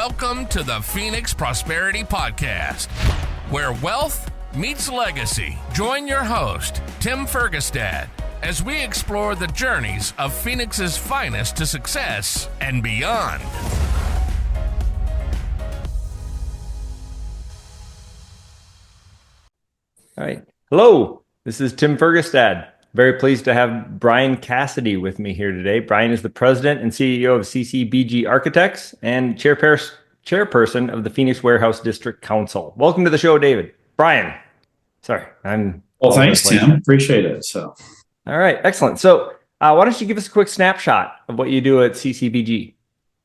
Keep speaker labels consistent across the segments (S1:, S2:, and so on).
S1: Welcome to the Phoenix Prosperity Podcast, where wealth meets legacy. Join your host, Tim Fergestad, as we explore the journeys of Phoenix's finest to success and beyond.
S2: All right. Hello, this is Tim Fergestad. Very pleased to have Brian Cassidy with me here today. Brian is the president and CEO of CCBG Architects and chairperson of the Phoenix Warehouse District Council. Welcome to the show, David. Brian. Sorry,
S3: Well, thanks, Tim. Appreciate it. All
S2: right, excellent. So why don't you give us a quick snapshot of what you do at CCBG?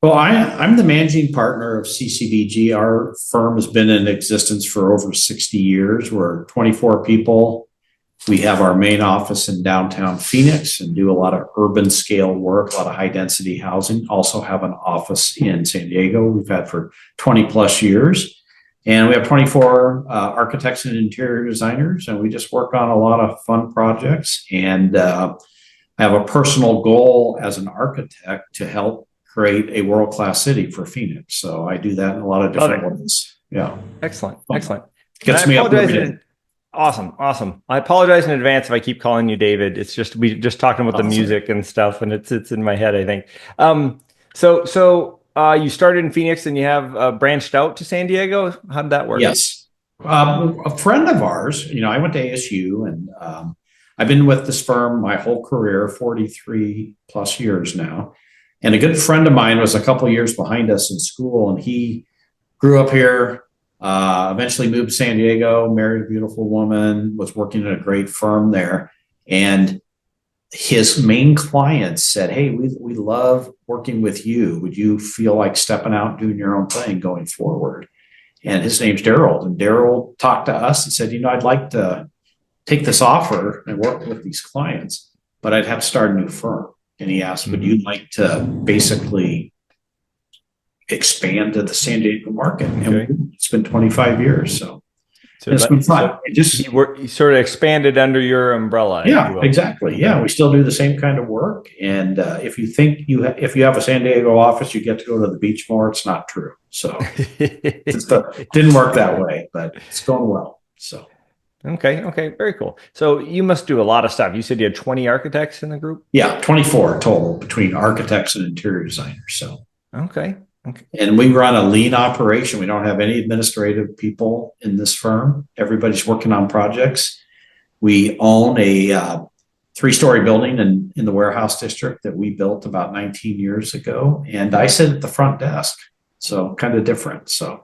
S3: Well, I'm the managing partner of CCBG. Our firm has been in existence for over 60 years. We're 24 people. We have our main office in downtown Phoenix and do a lot of urban scale work, a lot of high density housing. Also have an office in San Diego we've had for 20 plus years. And we have 24 architects and interior designers, and we just work on a lot of fun projects. And I have a personal goal as an architect to help create a world-class city for Phoenix. So I do that in a lot of different ways. Yeah.
S2: Excellent.
S3: Gets me up every day.
S2: Awesome. I apologize in advance if I keep calling you David. It's just we just talking about the music and stuff, and it's in my head, I think. So you started in Phoenix and you have branched out to San Diego. How did that work?
S3: Yes. A friend of ours, I went to ASU, and I've been with this firm my whole career, 43 plus years now. And a good friend of mine was a couple of years behind us in school, and he grew up here. Eventually moved to San Diego, married a beautiful woman, was working at a great firm there. And his main clients said, "Hey, we love working with you. Would you feel like stepping out and doing your own thing going forward?" And his name's Daryl. And Daryl talked to us and said, "I'd like to take this offer and work with these clients, but I'd have to start a new firm." And he asked, "Would you like to basically expand to the San Diego market?"
S2: Okay.
S3: And it's been 25 years. So it's been fun.
S2: You sort of expanded under your umbrella.
S3: Yeah, exactly. Yeah. We still do the same kind of work. And if you think if you have a San Diego office, you get to go to the beach more, it's not true. So it didn't work that way, but it's going well. So.
S2: Okay. Very cool. So you must do a lot of stuff. You said you had 20 architects in the group?
S3: Yeah, 24 total between architects and interior designers. So.
S2: Okay.
S3: And we run a lean operation. We don't have any administrative people in this firm. Everybody's working on projects. We own a 3-story building in the warehouse district that we built about 19 years ago. And I sit at the front desk. So kind of different. So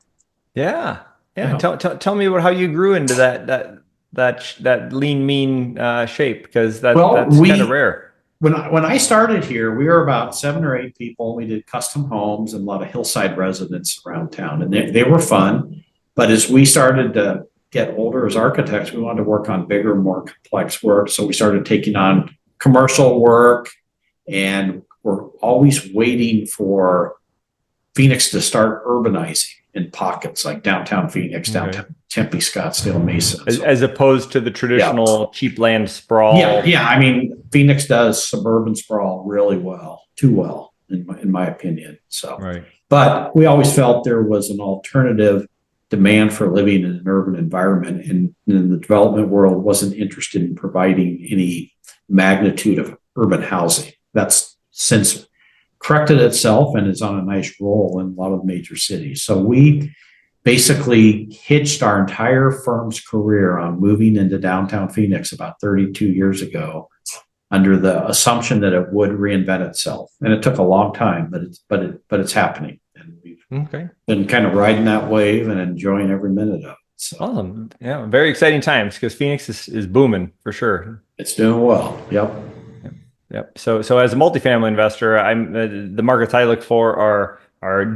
S2: yeah. Tell me about how you grew into that lean, mean shape, because that's kind of rare.
S3: When I started here, we were about 7 or 8 people. We did custom homes and a lot of hillside residents around town, and they were fun. But as we started to get older as architects, we wanted to work on bigger, more complex work. So we started taking on commercial work, and we're always waiting for Phoenix to start urbanizing in pockets like downtown Phoenix, downtown Tempe, Scottsdale, Mesa.
S2: As opposed to the traditional cheap land sprawl.
S3: Yeah. I mean, Phoenix does suburban sprawl really well, too well, in my opinion. So,
S2: right.
S3: But we always felt there was an alternative demand for living in an urban environment, and the development world wasn't interested in providing any magnitude of urban housing. That's since corrected itself and is on a nice roll in a lot of major cities. So we basically hitched our entire firm's career on moving into downtown Phoenix about 32 years ago under the assumption that it would reinvent itself. And it took a long time, but it's happening. And we've been kind of riding that wave and enjoying every minute of it. So.
S2: Awesome. Yeah, very exciting times because Phoenix is booming for sure.
S3: It's doing well. Yep.
S2: So as a multifamily investor, the markets I look for are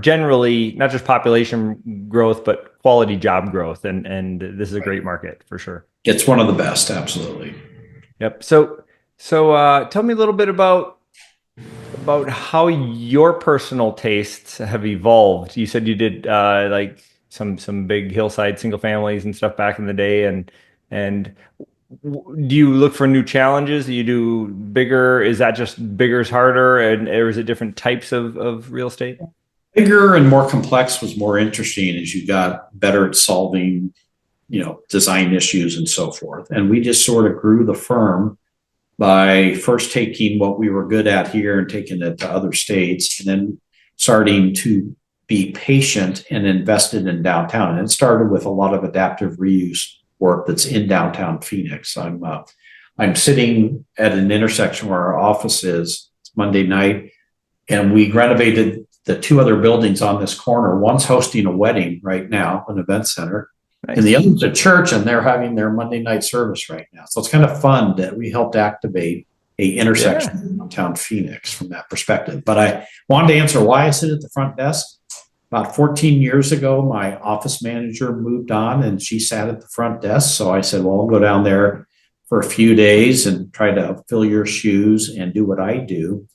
S2: generally not just population growth, but quality job growth. And this is a great market for sure.
S3: It's one of the best. Absolutely.
S2: Yep. So tell me a little bit about how your personal tastes have evolved. You said you did like some big hillside single families and stuff back in the day. And do you look for new challenges? Do you do bigger? Is that just bigger is harder? Or is it different types of real estate?
S3: Bigger and more complex was more interesting as you got better at solving, design issues and so forth. And we just sort of grew the firm by first taking what we were good at here and taking it to other states, and then starting to be patient and invested in downtown. And it started with a lot of adaptive reuse work that's in downtown Phoenix. I'm sitting at an intersection where our office is. It's Monday night, and we renovated the two other buildings on this corner. One's hosting a wedding right now, an event center, nice. And the other's a church, and they're having their Monday night service right now. So it's kind of fun that we helped activate a intersection in downtown Phoenix from that perspective. But I wanted to answer why I sit at the front desk. About 14 years ago, my office manager moved on and she sat at the front desk. So I said, well, I'll go down there for a few days and try to fill your shoes and do what I do.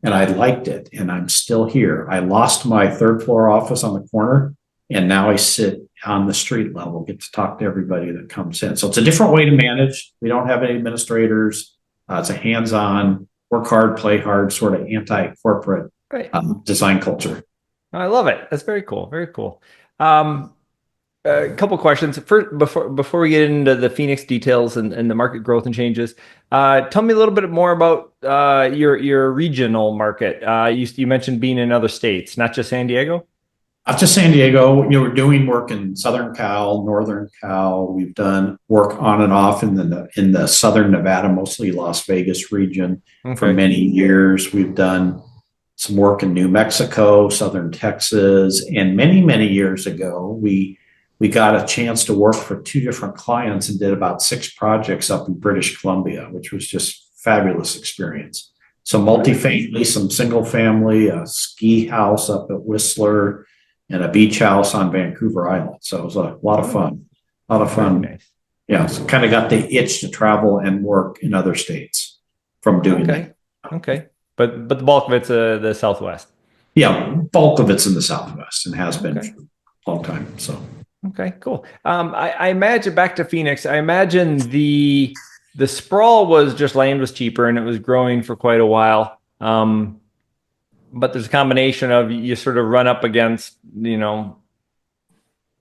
S3: And I liked it, and I'm still here. I lost my third floor office on the corner, and now I sit on the street level, get to talk to everybody that comes in. So it's a different way to manage. We don't have any administrators. It's a hands-on, work hard, play hard, sort of anti-corporate design culture.
S2: I love it. That's very cool. Very cool. A couple questions. First, before we get into the Phoenix details and the market growth and changes, tell me a little bit more about your regional market. You mentioned being in other states, not just San Diego.
S3: Not just San Diego. We're doing work in Southern Cal, Northern Cal. We've done work on and off in the Southern Nevada, mostly Las Vegas region for many years. We've done some work in New Mexico, Southern Texas, and many years ago, we got a chance to work for two different clients and did about 6 projects up in British Columbia, which was just fabulous experience. So multifamily, some single family, a ski house up at Whistler, and a beach house on Vancouver Island. So it was a lot of fun. Nice. Yeah, so kind of got the itch to travel and work in other states from doing that.
S2: Okay. But the bulk of it's the Southwest.
S3: Yeah, bulk of it's in the Southwest and has been for a long time. So.
S2: Okay, cool. I imagine, back to Phoenix, I imagine the sprawl was just land was cheaper and it was growing for quite a while. But there's a combination of you sort of run up against,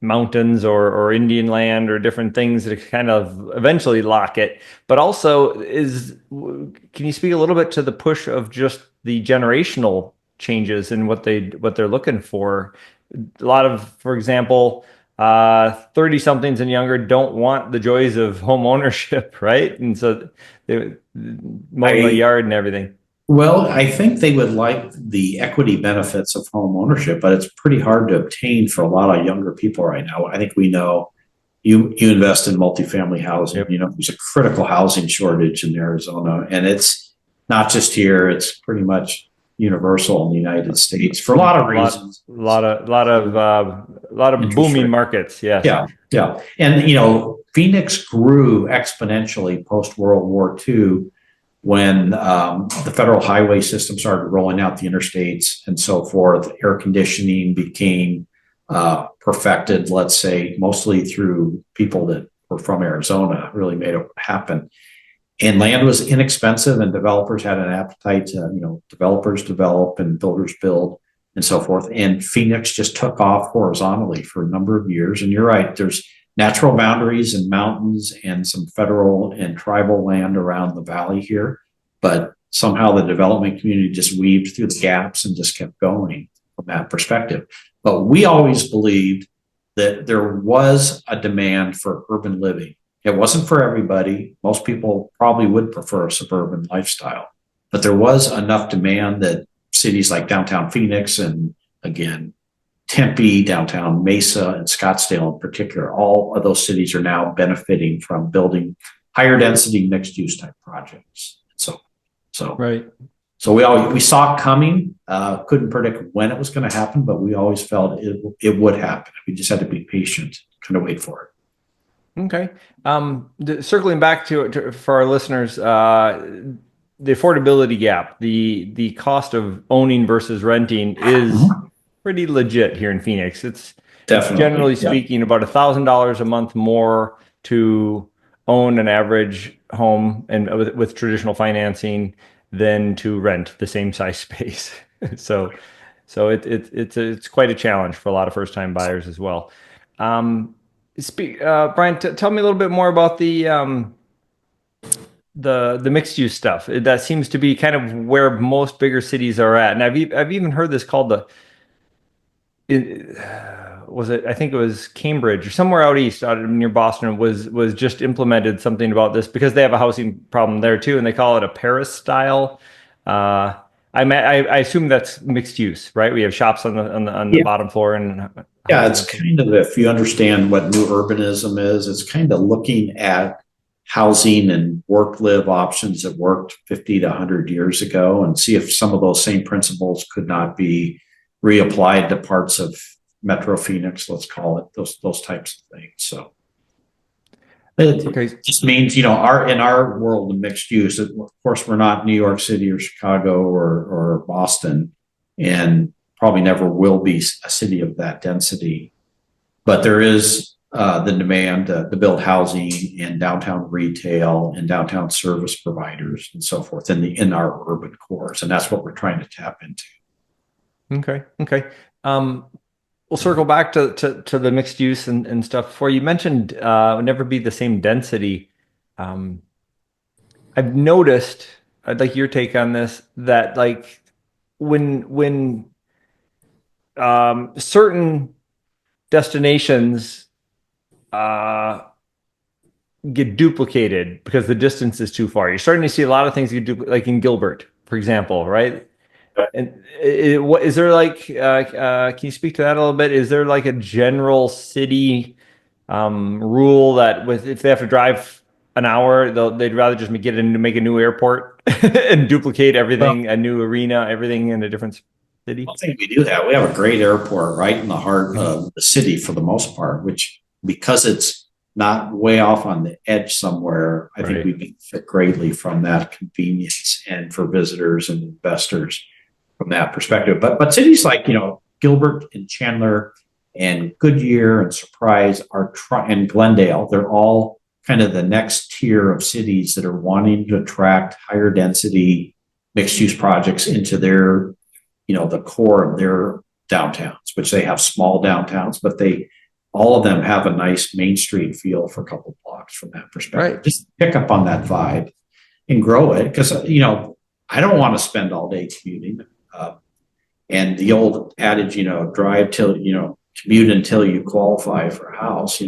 S2: mountains or Indian land or different things that kind of eventually lock it. But also can you speak a little bit to the push of just the generational changes and what they're looking for? A lot of, for example, 30 somethings and younger don't want the joys of home ownership, right? And so they mow the yard and everything.
S3: Well, I think they would like the equity benefits of home ownership, but it's pretty hard to obtain for a lot of younger people right now. I think we know you invest in multifamily housing. Yep. There's a critical housing shortage in Arizona, and it's not just here. It's pretty much universal in the United States for a lot of reasons.
S2: A lot of booming markets. Yeah.
S3: And Phoenix grew exponentially post World War II when the federal highway system started rolling out the interstates and so forth. Air conditioning became perfected, let's say, mostly through people that were from Arizona, really made it happen. And land was inexpensive, and developers had an appetite to, developers develop and builders build and so forth. And Phoenix just took off horizontally for a number of years. And you're right, there's natural boundaries and mountains and some federal and tribal land around the valley here. But somehow the development community just weaved through the gaps and just kept going from that perspective. But we always believed that there was a demand for urban living. It wasn't for everybody. Most people probably would prefer a suburban lifestyle, but there was enough demand that cities like downtown Phoenix and, again, Tempe, downtown Mesa, and Scottsdale in particular, all of those cities are now benefiting from building higher density mixed use type projects. So
S2: right.
S3: So we saw it coming. Couldn't predict when it was going to happen, but we always felt it would happen. We just had to be patient, kind of wait for it.
S2: Okay. Circling back to for our listeners, the affordability gap, the cost of owning versus renting is pretty legit here in Phoenix. It's definitely, generally speaking, about $1,000 a month more to own an average home and with traditional financing than to rent the same size space. So So it's quite a challenge for a lot of first time buyers as well. Brian, tell me a little bit more about the mixed use stuff. That seems to be kind of where most bigger cities are at. And I've even heard this called I think it was Cambridge or somewhere out east, out near Boston, was just implemented something about this because they have a housing problem there too, and they call it a Paris style. I assume that's mixed use, right? We have shops on the bottom floor and
S3: it's kind of, if you understand what new urbanism is, it's kind of looking at housing and work live options that worked 50 to 100 years ago and see if some of those same principles could not be reapplied to parts of Metro Phoenix, let's call it, those types of things. So it just means, in our world of mixed use, of course, we're not New York City or Chicago or Boston, and probably never will be a city of that density. But there is the demand to build housing and downtown retail and downtown service providers and so forth in our urban cores, and that's what we're trying to tap into.
S2: Okay. We'll circle back to the mixed use and stuff. Before you mentioned would never be the same density. I've noticed, I'd like your take on this, that like when certain destinations get duplicated because the distance is too far. You're starting to see a lot of things get duplicated, like in Gilbert, for example, right? And what is there like? Can you speak to that a little bit? Is there like a general city rule that if they have to drive an hour, they'd rather just make a new airport and duplicate everything, a new arena, everything in a different city?
S3: I think we do that. We have a great airport right in the heart of the city for the most part, which, because it's not way off on the edge somewhere, I think we benefit greatly from that convenience and for visitors and investors from that perspective. But cities like, Gilbert and Chandler and Goodyear and Surprise and Glendale, they're all kind of the next tier of cities that are wanting to attract higher density mixed use projects into their, the core of their downtowns, which they have small downtowns, but all of them have a nice Main Street feel for a couple of blocks from that perspective. Right. Just pick up on that vibe and grow it. Because, I don't want to spend all day commuting. And the old adage, drive till, commute until you qualify for a house,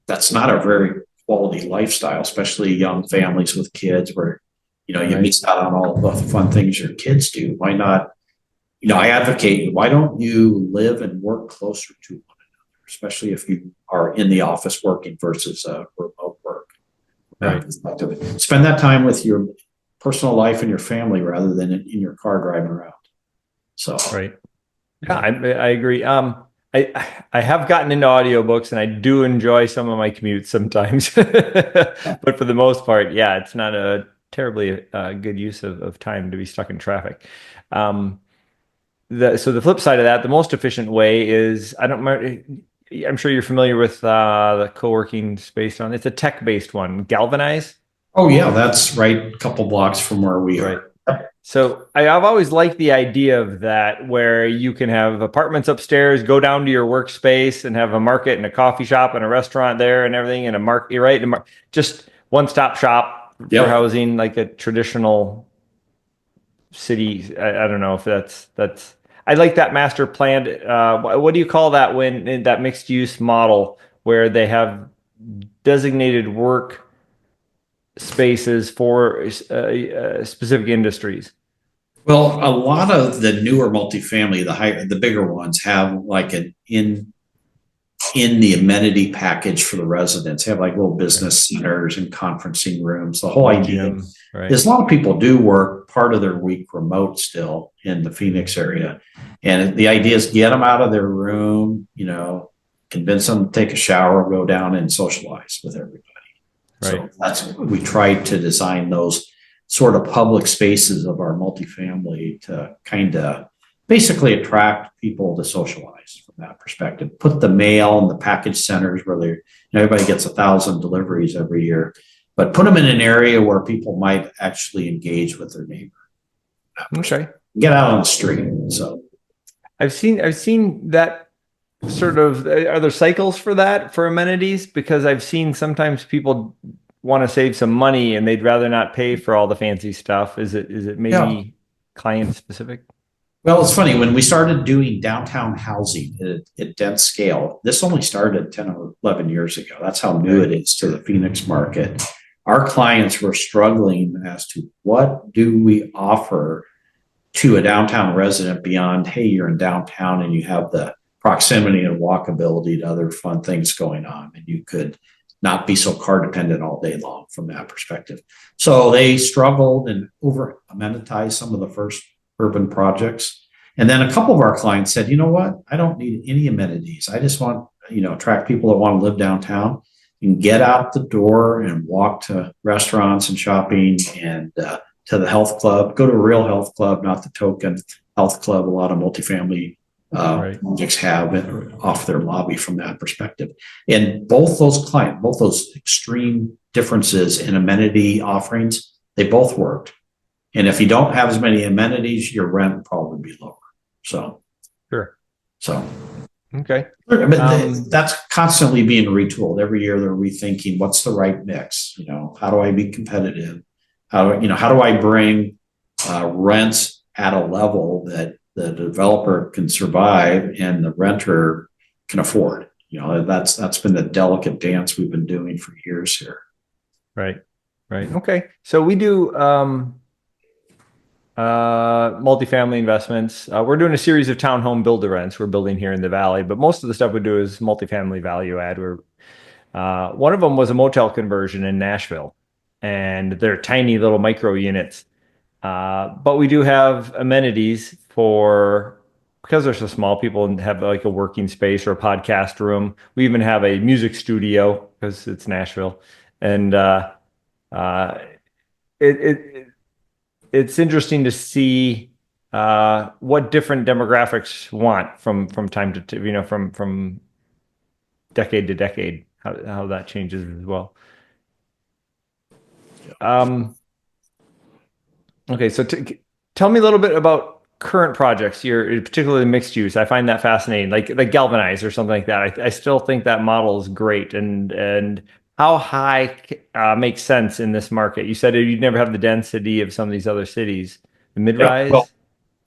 S3: that's not a very quality lifestyle, especially young families with kids where, you miss out on all the fun things your kids do. Why not? I advocate, why don't you live and work closer to one another, especially if you are in the office working versus remote work. Right. Spend that time with your personal life and your family rather than in your car driving around. So,
S2: right. Yeah, I agree. I have gotten into audiobooks and I do enjoy some of my commutes sometimes, but for the most part, yeah, it's not a terribly good use of time to be stuck in traffic. So the flip side of that, the most efficient way is, I'm sure you're familiar with the co-working space it's a tech-based one, Galvanize.
S3: Oh yeah, that's right. A couple blocks from where we are.
S2: So I've always liked the idea of that, where you can have apartments upstairs, go down to your workspace and have a market and a coffee shop and a restaurant there and everything, and a market, right? Just one-stop shop for housing, like a traditional city. I don't know if that's. I like that master planned. What do you call that when in that mixed use model where they have designated work spaces for specific industries?
S3: Well, a lot of the newer multifamily, the bigger ones, have like in the amenity package for the residents, have like little business centers and conferencing rooms. The whole idea is a lot of people do work part of their week remote still in the Phoenix area. And the idea is get them out of their room, convince them to take a shower, go down and socialize with everybody. Right. So that's what we tried to design, those sort of public spaces of our multifamily to kind of basically attract people to socialize from that perspective. Put the mail and the package centers where everybody gets 1,000 deliveries every year, but put them in an area where people might actually engage with their neighbor.
S2: Okay.
S3: Get out on the street. So
S2: I've seen that sort of, are there cycles for that for amenities? Because I've seen sometimes people want to save some money and they'd rather not pay for all the fancy stuff. Is it
S3: Yeah.
S2: maybe client specific?
S3: Well, it's funny when we started doing downtown housing at dense scale. This only started 10 or 11 years ago. That's how new it is to the Phoenix market. Our clients were struggling as to what do we offer to a downtown resident beyond, hey, you're in downtown and you have the proximity and walkability to other fun things going on, and you could not be so car dependent all day long from that perspective. So they struggled and over amenitized some of the first urban projects. And then a couple of our clients said, you know what? I don't need any amenities. I just want, attract people that want to live downtown and get out the door and walk to restaurants and shopping and to the health club, go to a real health club, not the token health club a lot of multifamily projects have off their lobby from that perspective. And both those extreme differences in amenity offerings, they both worked. And if you don't have as many amenities, your rent will probably be lower. So,
S2: Sure.
S3: So,
S2: okay.
S3: But that's constantly being retooled. Every year they're rethinking what's the right mix. How do I be competitive? How do I bring rents at a level that the developer can survive and the renter can afford? That's been the delicate dance we've been doing for years here.
S2: Right. Okay. So we do multifamily investments. We're doing a series of townhome build-to-rents we're building here in the Valley, but most of the stuff we do is multifamily value add. One of them was a motel conversion in Nashville, and they're tiny little micro units. But we do have amenities because they're so small, people have like a working space or a podcast room. We even have a music studio because it's Nashville. And it's interesting to see what different demographics want from time to from decade to decade, how that changes as well. Okay, so tell me a little bit about current projects, particularly mixed use. I find that fascinating, like Galvanize or something like that. I still think that model is great, and how high makes sense in this market. You said you'd never have the density of some of these other cities. The mid-rise?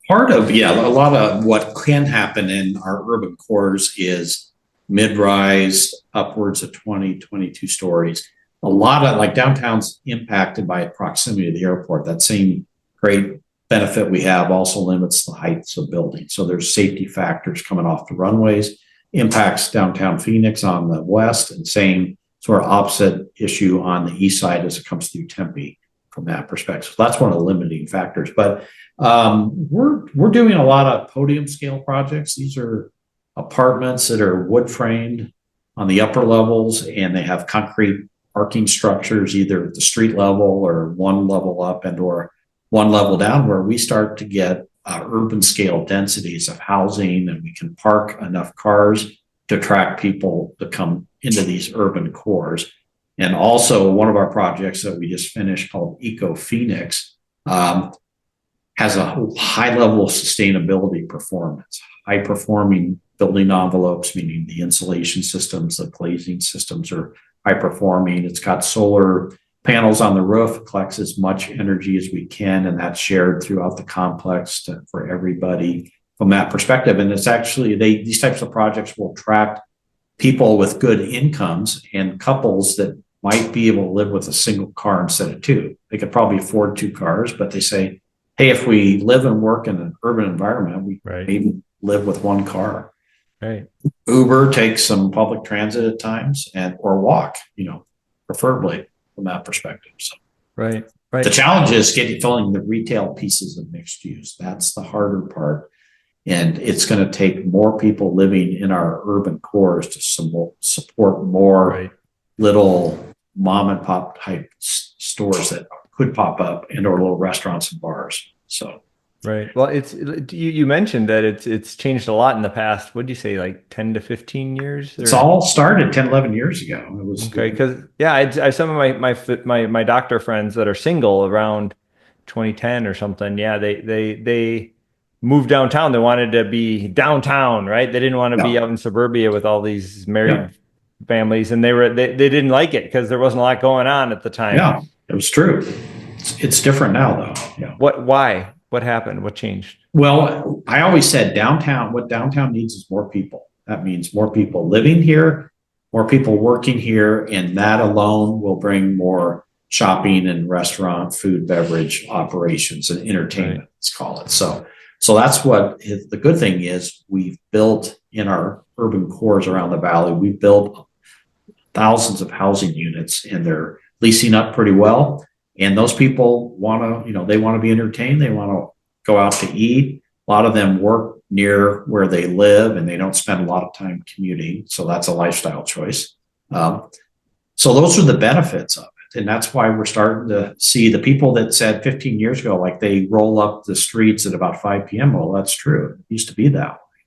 S3: Yeah, well, a lot of what can happen in our urban cores is mid-rise, upwards of 20, 22 stories. A lot of, like, downtown's impacted by proximity to the airport. That same great benefit we have also limits the heights of buildings. So there's safety factors coming off the runways, impacts downtown Phoenix on the west, and same sort of opposite issue on the east side as it comes through Tempe from that perspective. So that's one of the limiting factors. But we're doing a lot of podium scale projects. These are apartments that are wood framed on the upper levels, and they have concrete parking structures either at the street level or one level up and or one level down, where we start to get urban scale densities of housing, and we can park enough cars to attract people to come into these urban cores. And also one of our projects that we just finished called Eco Phoenix has a high level of sustainability performance, high performing building envelopes, meaning the insulation systems, the glazing systems are high performing. It's got solar panels on the roof, collects as much energy as we can, and that's shared throughout the complex for everybody from that perspective. And it's actually, these types of projects will attract people with good incomes and couples that might be able to live with a single car instead of two. They could probably afford two cars, but they say, hey, if we live and work in an urban environment, we maybe live with one car.
S2: Right.
S3: Uber takes some public transit at times, or walk, preferably from that perspective. So
S2: right.
S3: The challenge is filling the retail pieces of mixed use. That's the harder part. And it's going to take more people living in our urban cores to support more little mom and pop type stores that could pop up, and or little restaurants and bars. So.
S2: Right. Well, you mentioned that it's changed a lot in the past. What did you say, like 10 to 15 years?
S3: It's all started 10, 11 years ago. It was
S2: okay. Because I some of my doctor friends that are single around 2010 or something. Yeah, they move downtown. They wanted to be downtown, right? They didn't want to be out in suburbia with all these married families, and they didn't like it because there wasn't a lot going on at the time.
S3: Yeah, it was true. It's different now, though. Yeah.
S2: Why? What happened? What changed?
S3: Well, I always said what downtown needs is more people. That means more people living here, more people working here, and that alone will bring more shopping and restaurant, food, beverage operations and entertainment, let's call it. So that's what the good thing is. We've built in our urban cores around the valley, we built thousands of housing units, and they're leasing up pretty well. And those people want to, they want to be entertained. They want to go out to eat. A lot of them work near where they live, and they don't spend a lot of time commuting. So that's a lifestyle choice. So those are the benefits of it. And that's why we're starting to see the people that said 15 years ago, like they roll up the streets at about 5 p.m. Well, that's true. It used to be that way.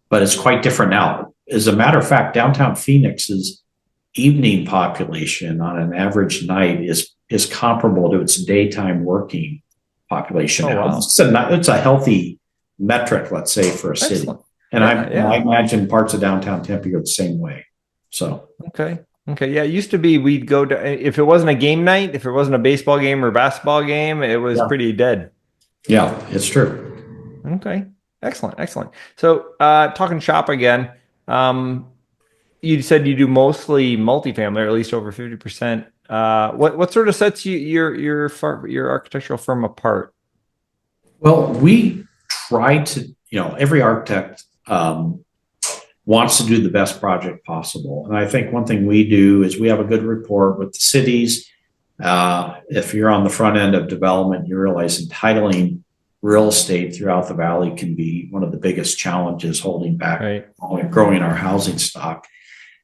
S3: But it's quite different now. As a matter of fact, downtown Phoenix's evening population on an average night is comparable to its daytime working population.
S2: Wow.
S3: It's a healthy metric, let's say, for a city.
S2: Excellent.
S3: And I imagine parts of downtown Tempe are the same way. So
S2: okay. Yeah, it used to be we'd go to, if it wasn't a game night, if it wasn't a baseball game or basketball game, it was pretty dead.
S3: Yeah, it's true.
S2: Okay. Excellent. So talking shop again, you said you do mostly multifamily, or at least over 50%. What sort of sets your architectural firm apart?
S3: Well, we try to, every architect wants to do the best project possible. And I think one thing we do is we have a good rapport with the cities. If you're on the front end of development, you realize entitling real estate throughout the valley can be one of the biggest challenges holding back growing our housing stock.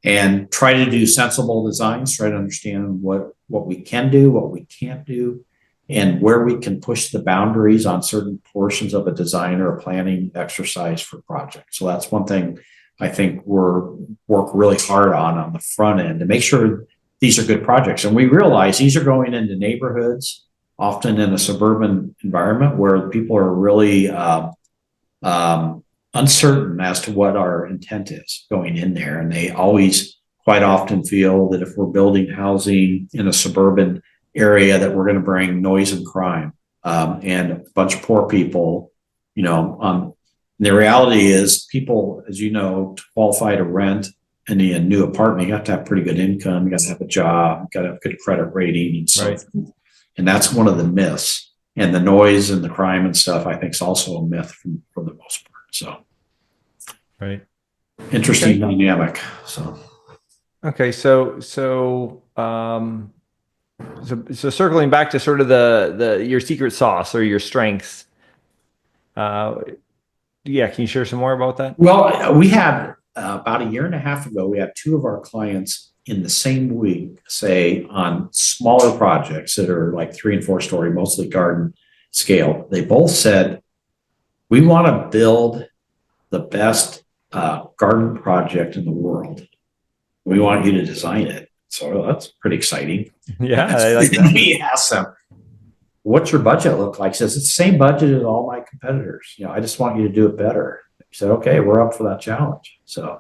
S3: And try to do sensible designs, try to understand what we can do, what we can't do, and where we can push the boundaries on certain portions of a design or a planning exercise for projects. So that's one thing I think we're work really hard on the front end to make sure these are good projects. And we realize these are going into neighborhoods, often in a suburban environment where people are really uncertain as to what our intent is going in there. And they always quite often feel that if we're building housing in a suburban area that we're going to bring noise and crime and a bunch of poor people, the reality is people, as you know, to qualify to rent in a new apartment, you have to have pretty good income, you got to have a job, you got to have good credit rating and so forth. And that's one of the myths. And the noise and the crime and stuff, I think, is also a myth for the most part. So, interesting dynamic. So,
S2: okay, so circling back to sort of the your secret sauce or your strengths. Can you share some more about that?
S3: Well, we had about a year and a half ago, we had two of our clients in the same week, say on smaller projects that are like 3 and 4 story, mostly garden scale. They both said, we want to build the best garden project in the world. We want you to design it. So that's pretty exciting.
S2: Yeah, I like that.
S3: We asked them, what's your budget look like? He says, it's the same budget as all my competitors. I just want you to do it better. He said, okay, we're up for that challenge. So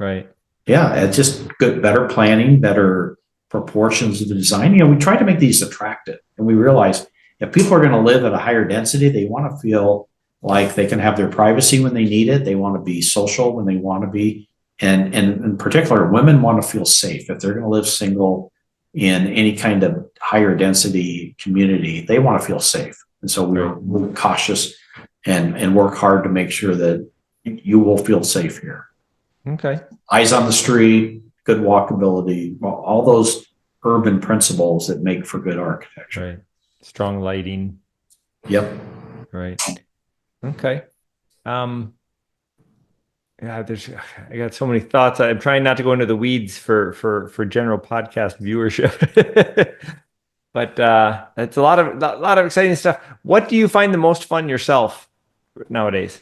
S3: yeah, it's just good, better planning, better proportions of the design. We try to make these attractive, and we realize if people are going to live at a higher density, they want to feel like they can have their privacy when they need it. They want to be social when they want to be. And in particular, women want to feel safe. If they're going to live single in any kind of higher density community, they want to feel safe. And so we're cautious and work hard to make sure that you will feel safe here.
S2: Okay.
S3: Eyes on the street, good walkability, all those urban principles that make for good architecture.
S2: Right. Strong lighting.
S3: Yep.
S2: Right. Okay. I got so many thoughts. I'm trying not to go into the weeds for general podcast viewership, but it's a lot of exciting stuff. What do you find the most fun yourself nowadays?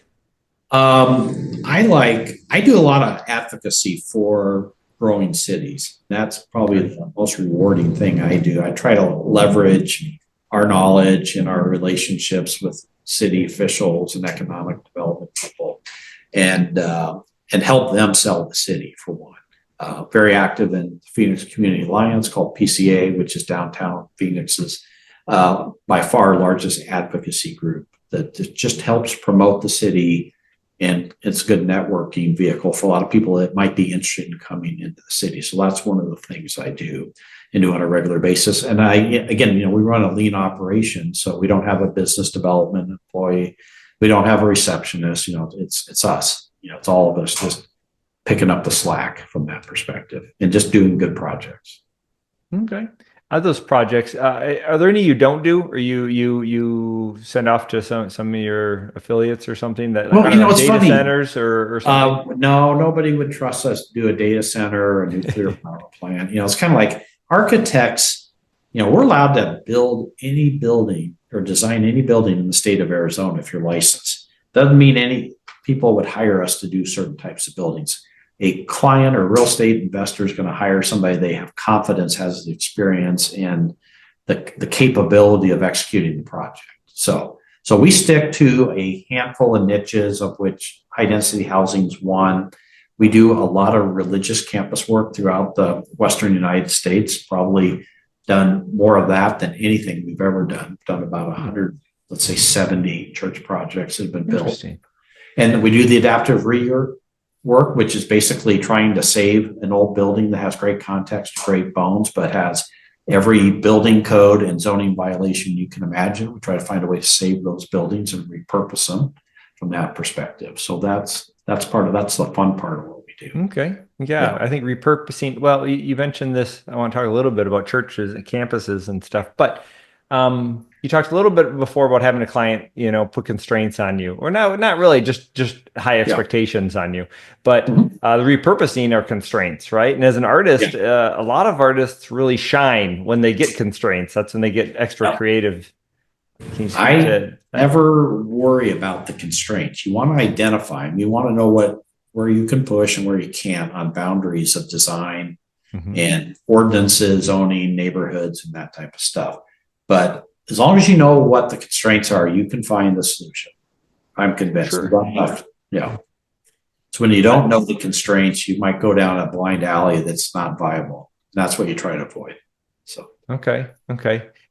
S3: I do a lot of advocacy for growing cities. That's probably the most rewarding thing I do. I try to leverage our knowledge and our relationships with city officials and economic development people, and help them sell the city for one. Very active in the Phoenix Community Alliance, called PCA, which is downtown Phoenix's by far largest advocacy group that just helps promote the city, and it's a good networking vehicle for a lot of people that might be interested in coming into the city. So that's one of the things I do and do on a regular basis. And we run a lean operation, so we don't have a business development employee, we don't have a receptionist. It's us. It's all of us just picking up the slack from that perspective and just doing good projects.
S2: Okay. Are those projects, are there any you don't do, or you send off to some of your affiliates or something that, like,
S3: it's
S2: data
S3: funny.
S2: centers or something?
S3: No, nobody would trust us to do a data center or a nuclear power plant. It's kind of like architects, we're allowed to build any building or design any building in the state of Arizona if you're licensed. Doesn't mean any people would hire us to do certain types of buildings. A client or real estate investor is going to hire somebody they have confidence has the experience and the capability of executing the project. So we stick to a handful of niches, of which high density housing is one. We do a lot of religious campus work throughout the Western United States, probably done more of that than anything we've ever done. We've done about 100, let's say 70 church projects that have been built. And we do the adaptive rework work, which is basically trying to save an old building that has great context, great bones, but has every building code and zoning violation you can imagine. We try to find a way to save those buildings and repurpose them from that perspective. So that's the fun part of what we do.
S2: Okay. Yeah. I think repurposing, well, you mentioned this. I want to talk a little bit about churches and campuses and stuff, but you talked a little bit before about having a client, put constraints on you, or not really, just high expectations on you, but the repurposing are constraints, right? And as an artist, a lot of artists really shine when they get constraints. That's when they get extra creative.
S3: I never worry about the constraints. You want to identify them. You want to know where you can push and where you can't on boundaries of design and ordinances, zoning, neighborhoods, and that type of stuff. But as long as you know what the constraints are, you can find the solution. I'm convinced. Sure. Yeah. So when you don't know the constraints, you might go down a blind alley that's not viable. That's what you try to avoid. So
S2: okay.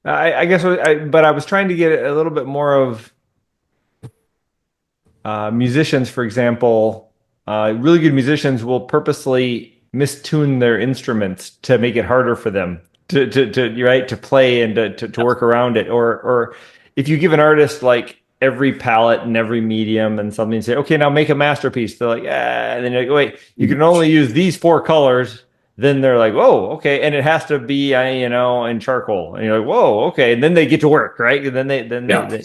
S2: I guess, but I was trying to get a little bit more of musicians, for example. Really good musicians will purposely mistune their instruments to make it harder for them to play and to work around it, or if you give an artist like every palette and every medium and something, say, okay, now make a masterpiece. They're like, and then you're like, wait, you can only use these 4 colors. Then they're like, whoa, okay, and it has to be in charcoal, and you're like, whoa, okay, and then they get to work, right? And then they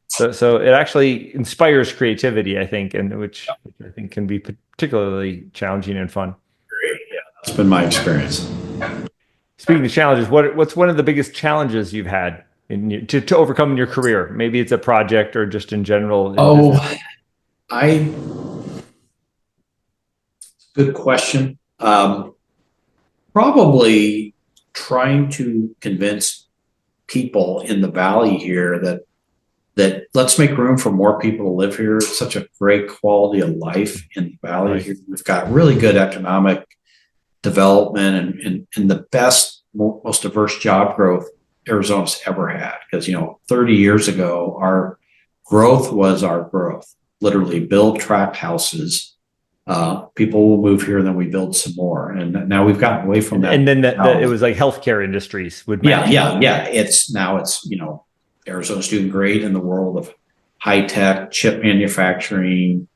S2: so it actually inspires creativity, I think, and which I think can be particularly challenging and fun.
S3: Great, yeah, that's been my experience.
S2: Speaking of challenges, what's one of the biggest challenges you've had to overcome in your career? Maybe it's a project or just in general.
S3: Good question. Probably trying to convince people in the valley here that let's make room for more people to live here. It's such a great quality of life in the valley here. We've got really good economic development and the best, most diverse job growth Arizona's ever had. Because 30 years ago, our growth was our growth. Literally build tract houses. People will move here, and then we build some more. And now we've gotten away from that.
S2: And then it was like healthcare industries would.
S3: Yeah. It's Arizona's doing great in the world of high tech chip manufacturing,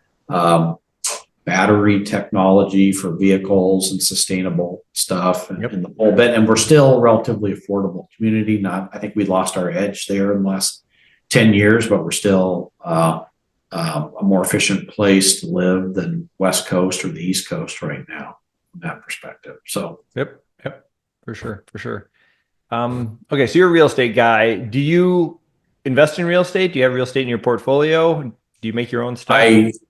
S3: battery technology for vehicles and sustainable stuff and the whole bit. And we're still a relatively affordable community. I think we lost our edge there in the last 10 years, but we're still a more efficient place to live than West Coast or the East Coast right now from that perspective. So
S2: Yep. For sure. Okay. So you're a real estate guy. Do you invest in real estate? Do you have real estate in your portfolio? Do you make your own stuff?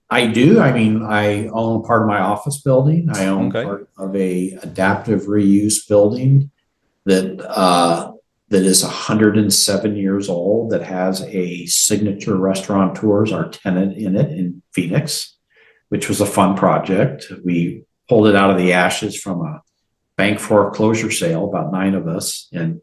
S3: I do. I mean, I own part of my office building. I own part of a adaptive reuse building that that is 107 years old that has a signature restaurateur, our tenant in it in Phoenix, which was a fun project. We pulled it out of the ashes from a bank foreclosure sale, about 9 of us, and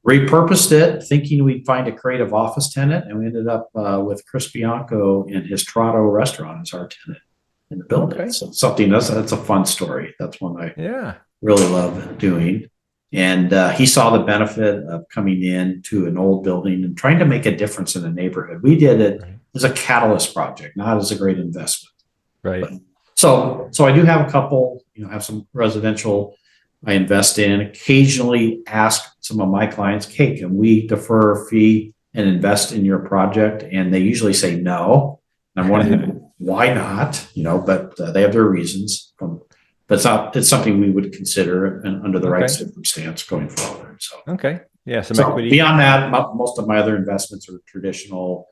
S3: repurposed it, thinking we'd find a creative office tenant, and we ended up with Chris Bianco and his Trotto restaurant as our tenant in the building. So something that's a fun story. That's one I really love doing. And he saw the benefit of coming in to an old building and trying to make a difference in the neighborhood. We did it as a catalyst project, not as a great investment.
S2: Right.
S3: But, so I do have a couple, have some residential I invest in. Occasionally ask some of my clients, hey, can we defer a fee and invest in your project? And they usually say no. And I'm wondering why not, but they have their reasons. But it's something we would consider and under the right circumstance going forward. So
S2: some equity.
S3: Beyond that, most of my other investments are traditional.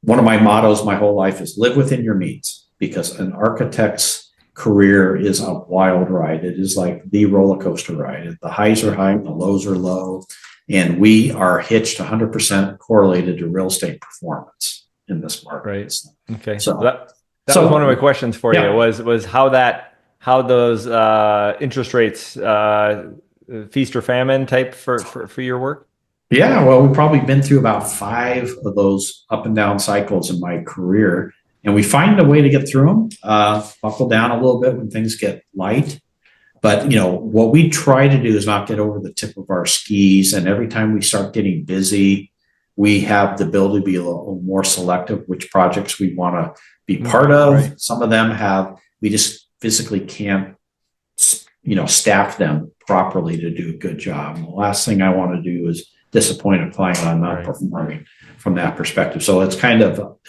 S3: One of my mottos my whole life is live within your means, because an architect's career is a wild ride. It is like the roller coaster ride. The highs are high, the lows are low, and we are hitched 100% correlated to real estate performance in this market.
S2: Right. Okay.
S3: So
S2: that was one of my questions for you was how those interest rates feast or famine type for your work.
S3: Yeah, well, we've probably been through about 5 of those up and down cycles in my career, and we find a way to get through them. Buckle down a little bit when things get light, but what we try to do is not get over the tip of our skis. And every time we start getting busy, we have the ability to be a little more selective which projects we want to be part of. Right. Some of them we just physically can't, staff them properly to do a good job. And the last thing I want to do is disappoint a client on not performing from that perspective. So it's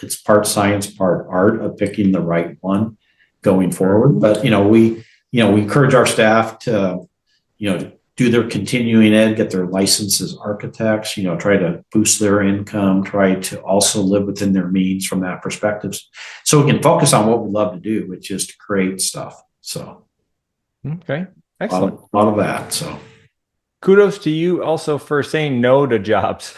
S3: it's part science, part art of picking the right one going forward. But, we encourage our staff to, do their continuing ed, get their license as architects, try to boost their income, try to also live within their means from that perspective. So we can focus on what we love to do, which is to create stuff. So.
S2: Okay. Excellent.
S3: A lot of that. So.
S2: Kudos to you also for saying no to jobs.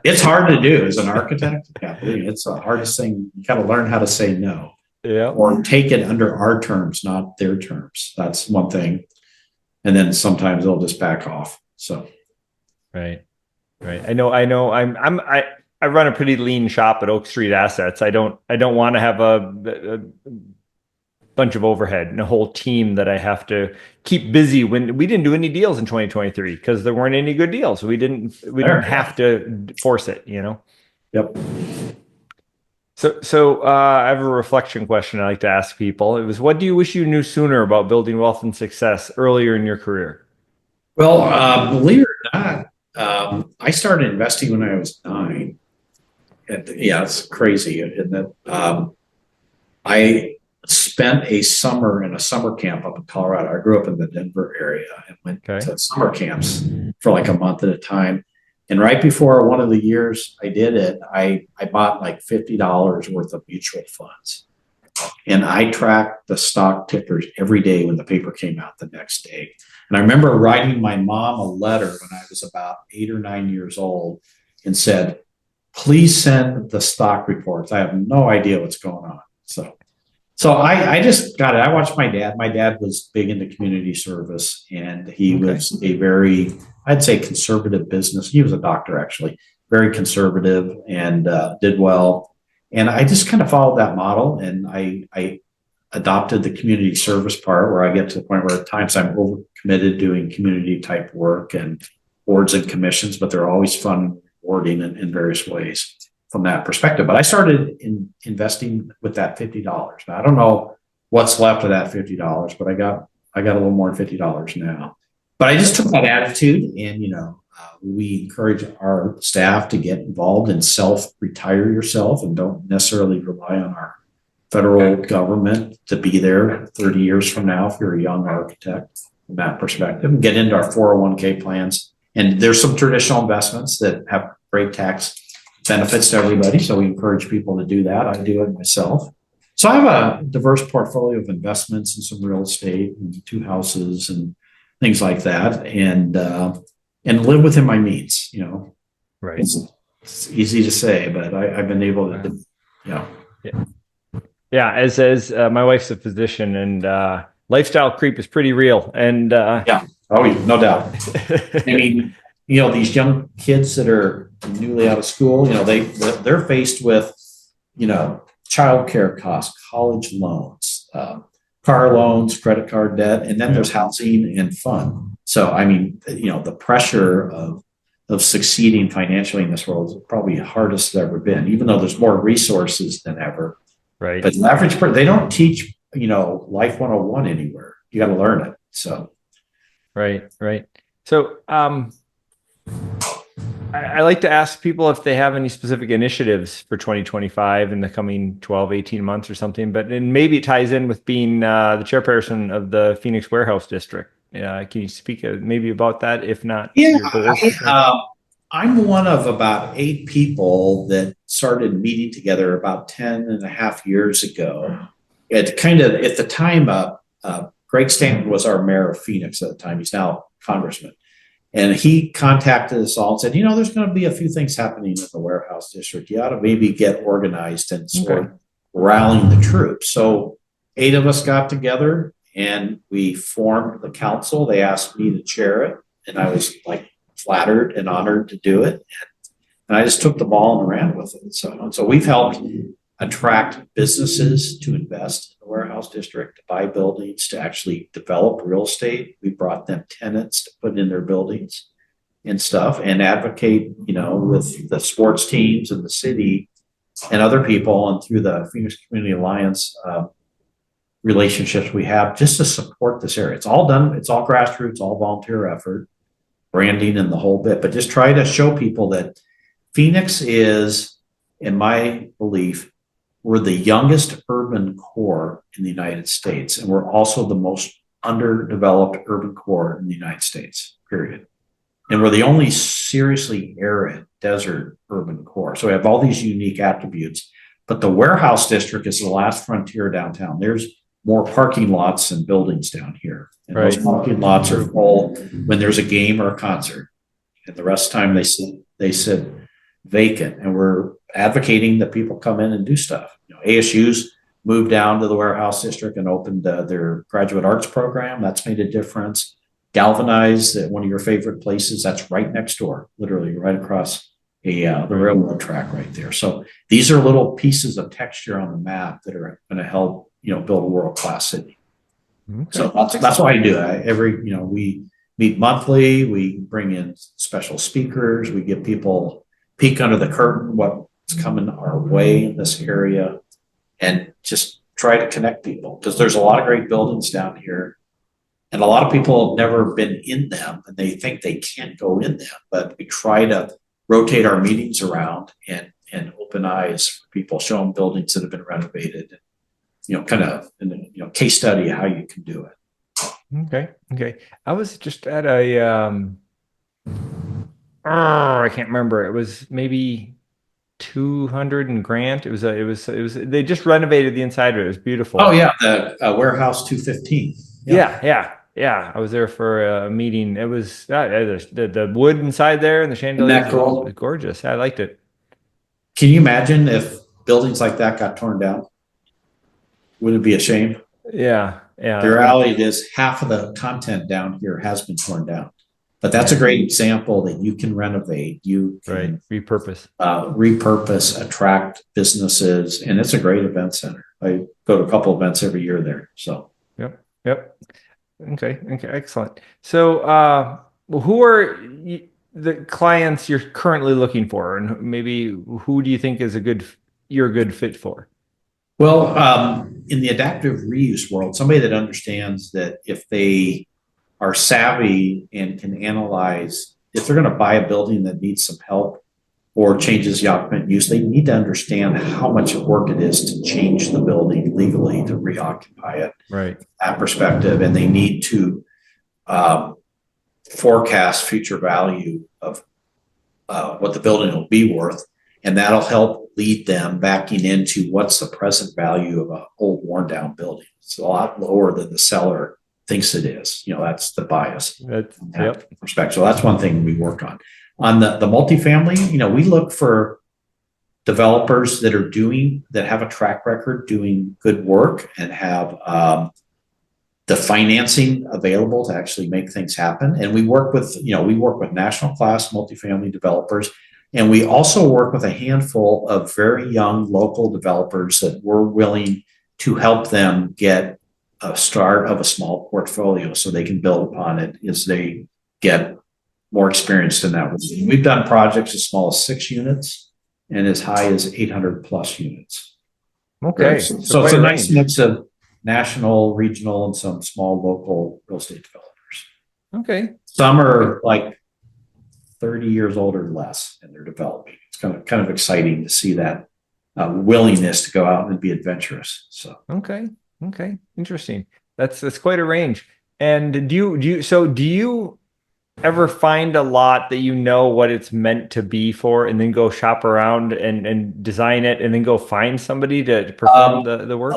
S3: It's hard to do as an architect. Yeah, it's the hardest thing. You got to learn how to say no.
S2: Yeah.
S3: Or take it under our terms, not their terms. That's one thing. And then sometimes they'll just back off. So.
S2: Right. I know. I run a pretty lean shop at Oak Street Assets. I don't want to have a bunch of overhead and a whole team that I have to keep busy when we didn't do any deals in 2023 because there weren't any good deals. We didn't have to force it,
S3: Yep.
S2: So I have a reflection question I like to ask people. It was, what do you wish you knew sooner about building wealth and success earlier in your career?
S3: Well, believe it or not, I started investing when I was 9. And it's crazy. And that I spent a summer in a summer camp up in Colorado. I grew up in the Denver area and went to summer camps for like a month at a time. And right before one of the years I did it, I bought like $50 worth of mutual funds. And I tracked the stock tickers every day when the paper came out the next day. And I remember writing my mom a letter when I was about 8 or 9 years old and said, please send the stock reports. I have no idea what's going on. So I just got it. I watched my dad. My dad was big into community service, and he was a very, I'd say, conservative business. He was a doctor, actually, very conservative and did well. And I just kind of followed that model, and I adopted the community service part where I get to the point where at times I'm overcommitted doing community type work and boards and commissions, but they're always fun and rewarding in various ways from that perspective. But I started investing with that $50. Now, I don't know what's left of that $50, but I got a little more than $50 now. But I just took that attitude, and we encourage our staff to get involved and retire yourself, and don't necessarily rely on our federal government to be there 30 years from now if you're a young architect from that perspective, and get into our 401k plans. And there's some traditional investments that have great tax benefits to everybody. So we encourage people to do that. I do it myself. So I have a diverse portfolio of investments in some real estate and 2 houses and things like that, and live within my means.
S2: Right.
S3: It's easy to say, but I've been able to,
S2: Yeah. Yeah. As my wife's a physician, and lifestyle creep is pretty real. And
S3: yeah, oh, no doubt. I mean, these young kids that are newly out of school, they're faced with, childcare costs, college loans, car loans, credit card debt, and then there's housing and fun. So, I mean, the pressure of succeeding financially in this world is probably the hardest it's ever been, even though there's more resources than ever.
S2: Right.
S3: But the average person, they don't teach, life 101 anywhere. You got to learn it. So.
S2: Right. So, I like to ask people if they have any specific initiatives for 2025 in the coming 12, 18 months or something, and maybe it ties in with being the chairperson of the Phoenix Warehouse District. Can you speak maybe about that? If not,
S3: yeah, I'm one of about 8 people that started meeting together about 10 and a half years ago. At the time, Greg Stanton was our mayor of Phoenix at the time. He's now congressman. And he contacted us all and said, there's going to be a few things happening in the warehouse district. You ought to maybe get organized and start rallying the troops. So 8 of us got together and we formed the council. They asked me to chair it. And I was flattered and honored to do it. And I just took the ball and ran with it. So we've helped attract businesses to invest in the warehouse district, to buy buildings, to actually develop real estate. We brought them tenants to put in their buildings and stuff, and advocate, with the sports teams and the city and other people, and through the Phoenix Community Alliance relationships we have, just to support this area. It's all done. It's all grassroots, all volunteer effort, branding and the whole bit, but just try to show people that Phoenix is, in my belief, we're the youngest urban core in the United States, and we're also the most underdeveloped urban core in the United States, period. And we're the only seriously arid desert urban core. So we have all these unique attributes, but the warehouse district is the last frontier downtown. There's more parking lots and buildings down here. And those parking lots are full when there's a game or a concert. And the rest of the time they sit vacant, and we're advocating that people come in and do stuff. ASU's moved down to the warehouse district and opened their graduate arts program. That's made a difference. Galvanize, one of your favorite places, that's right next door, literally right across the railroad track right there. So these are little pieces of texture on the map that are going to help, build a world-class city. Okay. So that's why I do that. We meet monthly. We bring in special speakers. We give people peek under the curtain what's coming our way in this area, and just try to connect people, because there's a lot of great buildings down here, and a lot of people have never been in them and they think they can't go in them. But we try to rotate our meetings around and open eyes for people, show them buildings that have been renovated, case study how you can do it.
S2: Okay. I was just at a I can't remember. It was maybe 200 and Grant. It was they just renovated the inside of it. It was beautiful.
S3: Oh yeah, the warehouse 215.
S2: Yeah. I was there for a meeting. It was the wood inside there and the chandelier.
S3: Cool?
S2: It was gorgeous. I liked it.
S3: Can you imagine if buildings like that got torn down? Wouldn't it be a shame?
S2: Yeah.
S3: The reality is half of the content down here has been torn down. But that's a great example that you can renovate, you can repurpose, attract businesses, and it's a great event center. I go to a couple events every year there. So,
S2: yep. Okay, excellent. So, who are the clients you're currently looking for, and maybe who do you think is you're a good fit for?
S3: Well, in the adaptive reuse world, somebody that understands that if they are savvy and can analyze, if they're going to buy a building that needs some help or changes the occupant use, they need to understand how much work it is to change the building legally to reoccupy it.
S2: Right.
S3: That perspective, and they need to forecast future value of what the building will be worth, and that'll help lead them backing into what's the present value of an old worn down building. It's a lot lower than the seller thinks it is. That's the bias.
S2: Yep.
S3: Perspective. So that's one thing we work on. On the multifamily, we look for developers that have a track record doing good work and have the financing available to actually make things happen. And we work with national class multifamily developers. And we also work with a handful of very young local developers that we're willing to help them get a start of a small portfolio so they can build upon it as they get more experienced in that. We've done projects as small as 6 units and as high as 800 plus units.
S2: Okay.
S3: So it's a nice mix of national, regional, and some small local real estate developers.
S2: Okay.
S3: Some are like 30 years old or less, and they're developing. It's kind of exciting to see that willingness to go out and be adventurous. So
S2: okay, interesting. That's quite a range. And do you ever find a lot that what it's meant to be for, and then go shop around and design it, and then go find somebody to perform the work?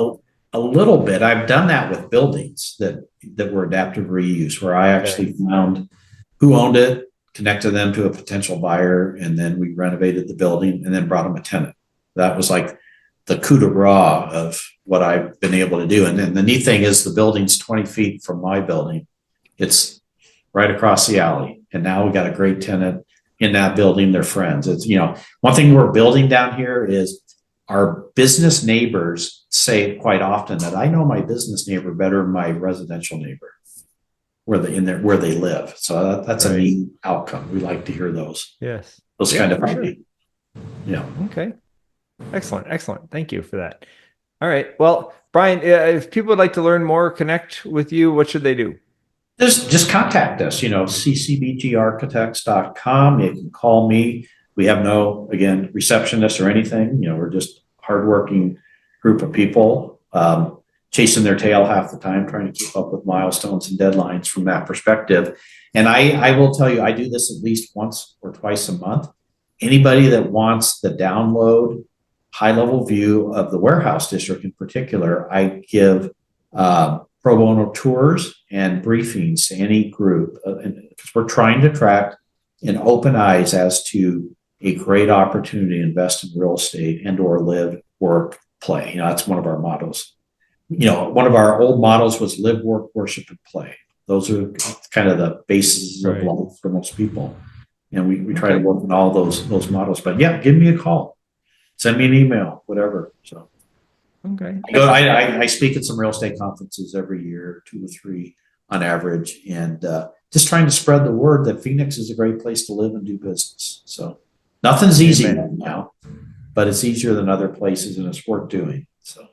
S3: A little bit. I've done that with buildings that were adaptive reuse, where I actually found who owned it, connected them to a potential buyer, and then we renovated the building and then brought them a tenant. That was like the coup de grace of what I've been able to do. And then the neat thing is the building's 20 feet from my building. It's right across the alley. And now we got a great tenant in that building. They're friends. It's, one thing we're building down here is our business neighbors say quite often that I know my business neighbor better than my residential neighbor where they live. So that's a neat outcome. We like to hear those.
S2: Yes.
S3: Those kind of
S2: sure.
S3: Yeah.
S2: Okay. Excellent. Thank you for that. All right. Well, Brian, if people would like to learn more, connect with you, what should they do?
S3: Just contact us, ccbgarchitects.com. You can call me. We have no, again, receptionist or anything. We're just hardworking group of people chasing their tail half the time, trying to keep up with milestones and deadlines from that perspective. And I will tell you, I do this at least once or twice a month. Anybody that wants the download high-level view of the warehouse district in particular, I give pro bono tours and briefings to any group, because we're trying to attract an open eyes as to a great opportunity to invest in real estate and or live, work, play. That's one of our mottos. One of our old mottos was live, work, worship, and play. Those are kind of the bases of life for most people. And we try to work on all those mottos. But yeah, give me a call. Send me an email, whatever. So
S2: okay.
S3: I speak at some real estate conferences every year, 2 or 3 on average, and just trying to spread the word that Phoenix is a great place to live and do business. So nothing's easy right now, but it's easier than other places, and it's worth doing. So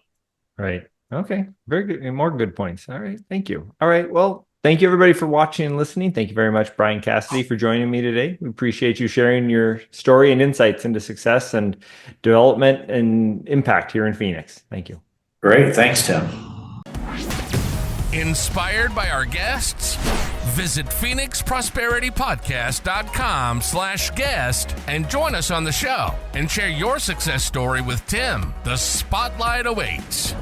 S2: right. Okay. Very good. And more good points. All right. Thank you. All right. Well, thank you everybody for watching and listening. Thank you very much, Brian Cassidy, for joining me today. We appreciate you sharing your story and insights into success and development and impact here in Phoenix. Thank you.
S3: Great. Thanks, Tim.
S1: Inspired by our guests? Visit PhoenixProsperityPodcast.com/guest and join us on the show and share your success story with Tim. The spotlight awaits.